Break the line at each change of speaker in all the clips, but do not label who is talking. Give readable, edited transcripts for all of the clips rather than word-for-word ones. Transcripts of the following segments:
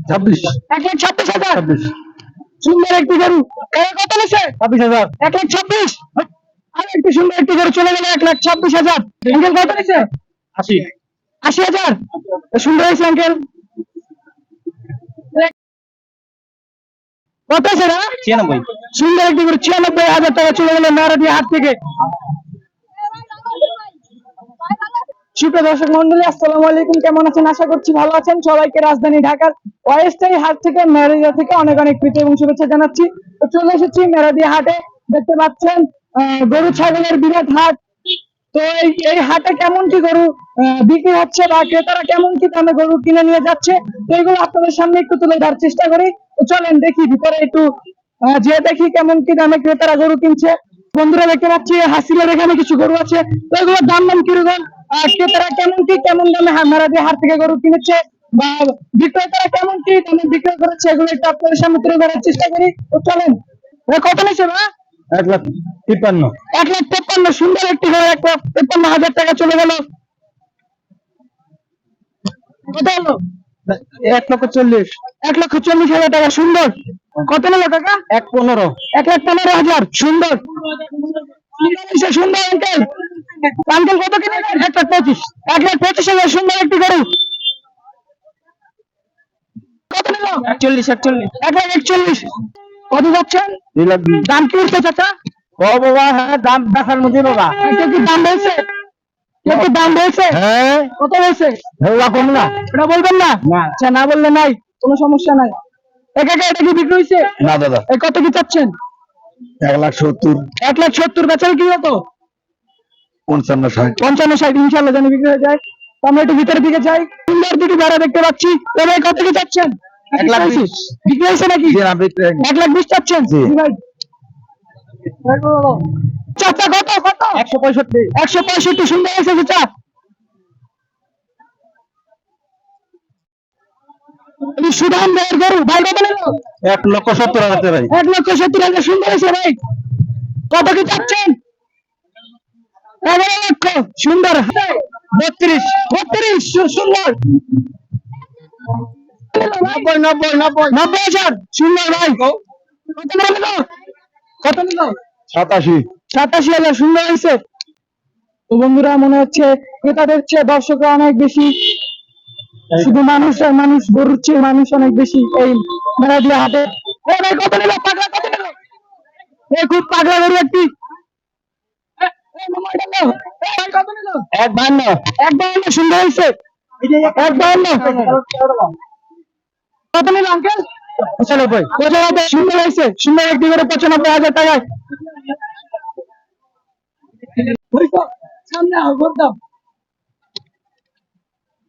26
1,26,000
26
সুন্দর একটি গরু কত নিছে
26,000
1,26,000 আর একটি সুন্দর একটি গরু চলে গেল 1,26,000 আঙ্কেল কত নিছে
80
80,000 সুন্দর হয়েছে আঙ্কেল কত আছে না
96
সুন্দর একটি গরু 96,000 টাকা চলে গেল নারাদি হাট থেকে সুপ্রিয় দর্শক মন্ডলী আসসালামু আলাইকুম, কেমন আছেন? আশা করছি ভালো আছেন। সবাইকে রাজধানী ঢাকার অস্থায়ী হাট থেকে মেরাদিয়া থেকে অনেক অনেক প্রীতি এবং শুভেচ্ছা জানাচ্ছি। তো চলে এসেছি মেরাদিয়া হাটে, দেখতে পাচ্ছেন গরু ছাগলের বিরাট হাট। তো এই হাটে কেমন কি গরু বিক্রি হচ্ছে বা ক্রেতারা কেমন কি দামে গরু কিনে নিয়ে যাচ্ছে, তো এগুলো আপনাদের সামনে একটু তুলে ধরার চেষ্টা করি। তো চলেন দেখি ভিতরে একটু যে দেখি কেমন কি দামে ক্রেতারা গরু কিনছে। বন্ধুরা দেখতে পাচ্ছি হাসিলের এখানে কিছু গরু আছে, তো এগুলোর দাম কিরকম, ক্রেতারা কেমন দামে মেরাদিয়া হাট থেকে গরু কিনেছে বা বিক্রেতারা কেমন কি দামে বিক্রয় করেছে, এগুলো একটু আপনাদের সামনে তুলে ধরার চেষ্টা করি। তো চলেন। কত নিচ্ছে না?
1,53
1,53,000 সুন্দর একটি গরু 1,53,000 টাকা চলে গেল। কত হলো?
1,40,000
1,40,000 টাকা সুন্দর। কত নিল টাকা?
1,15
1,15,000 সুন্দর সুন্দর আঙ্কেল আঙ্কেল কত কিনলেন? 1,25,000 1,25,000 সুন্দর একটি গরু। কত নিল? 1,41,000 কত যাচ্ছেন?
2,20,000
দাম কি উঠছে চাচা?
ও বাবা, হ্যাঁ দাম দেখার মধ্যে বাবা।
কেউ কি দাম বলছে? কেউ কি দাম বলছে?
হ্যাঁ
কত বলছে?
কম না।
এটা বলবেন না?
না।
আচ্ছা, না বললে নাই, কোনো সমস্যা নাই। এটা কি বিক্রি হয়েছে?
না দাদা,
এই কত কি চাচ্ছেন?
1,70
1,70,000 বেচার কি হতো?
55
55-60 ইনশাআল্লাহ জানি বিক্রি হয়ে যায়। তো আমরা একটু ভিতরের দিকে যাই। সুন্দর দুটি ভেড়া দেখতে পাচ্ছি। তবে কত কি চাচ্ছেন?
1,20,000
বিক্রি হয়েছে নাকি? 1,20,000 চাচ্ছেন?
জি।
ভাই চাচা কত 165 সুন্দর হয়েছে চাচা। সুদাম ভাইয়ের গরু ভাই কত নিল?
1,70,000 ভাই।
1,70,000 সুন্দর হয়েছে ভাই। কত কি চাচ্ছেন? 11 লক্ষ সুন্দর। 32 সুন্দর। 90,000 সুন্দর ভাই। কত নিল? 87,000 সুন্দর হয়েছে। তো বন্ধুরা, মনে হচ্ছে ক্রেতাদের চেয়ে দর্শকরা অনেক বেশি, শুধু মানুষ আর মানুষ, গরুর চেয়ে মানুষ অনেক বেশি এই মেরাদিয়া হাটে। ভাই কত নিল? পাগলা কত নিল? খুব পাগলা গরু একটি। কত নিল? 1,52 সুন্দর হয়েছে। 1,52 কত নিল আঙ্কেল? 95 সুন্দর হয়েছে। সুন্দর একটি করে 95,000 টাকায়। সামনে বলতাম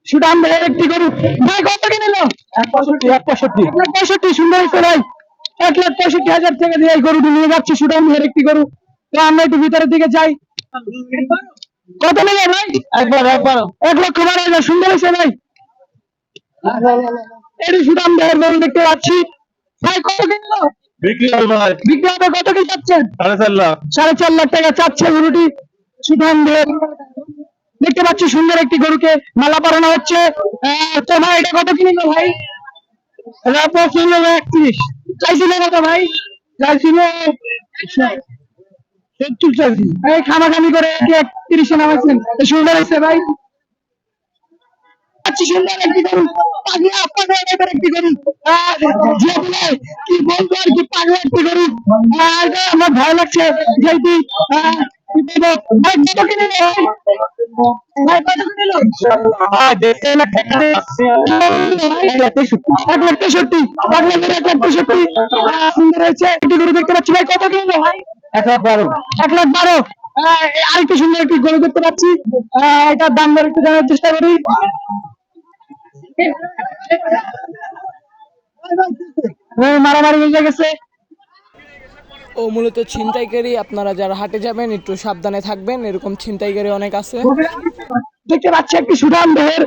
সুদাম ভাইয়ের একটি গরু ভাই কত কি নিল? 1,65 সুন্দর হয়েছে ভাই। 1,65,000 টাকা দিয়ে এই গরুটি নিয়ে যাচ্ছে সুদাম ভাইয়ের একটি গরু। তো আমরা একটু ভিতরের দিকে যাই। কত নিল ভাই? 1,12,000 সুন্দর হয়েছে ভাই। এটি সুদাম ভাইয়ের গরু দেখতে পাচ্ছি। ভাই কত কি নিল?
বিক্রি
হবে কত কি চাচ্ছেন? 4.5 লাখ টাকা চাচ্ছে গরুটি সুদাম ভাইয়ের। দেখতে পাচ্ছি সুন্দর একটি গরুকে মালা পরানো হচ্ছে। তো ভাই এটা কত কি নিল ভাই? 31 চাইছিল কত ভাই? চাইছিল 70 চাইছি। এই খামাখামি করে 31 নামাইছেন। সুন্দর হয়েছে ভাই। সুন্দর একটি গরু পাগলা একটি গরু। কি বলবো আর কি, পাগলা একটি গরু। আমার ভয় লাগছে যেহেতু ভাই কত কি নিল? ভাই কত কি নিল? 1,63 সুন্দর হয়েছে একটি গরু দেখতে পাচ্ছি। ভাই কত কি নিল ভাই? 1,12,000 আরেকটু সুন্দর একটি গরু দেখতে পাচ্ছি। এটার দাম দর একটু জানার চেষ্টা করি। মারামারি হয়ে গেছে।
ও মূলত ছিনতাইকারী, আপনারা যারা হাটে যাবেন একটু সাবধানে থাকবেন, এরকম ছিনতাইকারী অনেক আছে।
দেখতে পাচ্ছি একটি সুদাম দেহের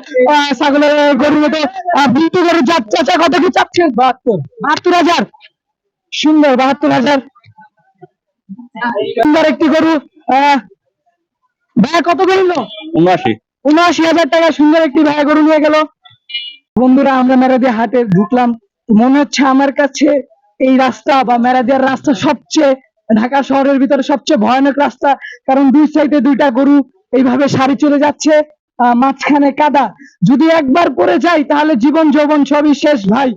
ছাগলের গরুর মতো বিক্রি করে যাচ্ছে। কত কি চাচ্ছেন? 72,000 সুন্দর। 72,000 সুন্দর একটি গরু। ভাই কত গরু?
79
79,000 টাকা সুন্দর একটি ভাই গরু নিয়ে গেল। বন্ধুরা আমরা মেরাদিয়া হাটে ঢুকলাম, মনে হচ্ছে আমার কাছে এই রাস্তা বা মেরাদিয়ার রাস্তা সবচেয়ে, ঢাকা শহরের ভিতরে সবচেয়ে ভয়ানক রাস্তা। কারণ দুই সাইডে দুইটা গরু এইভাবে সারি চলে যাচ্ছে, মাঝখানে কাদা। যদি একবার পড়ে যাই তাহলে জীবন যৌবন সবই শেষ ভাই।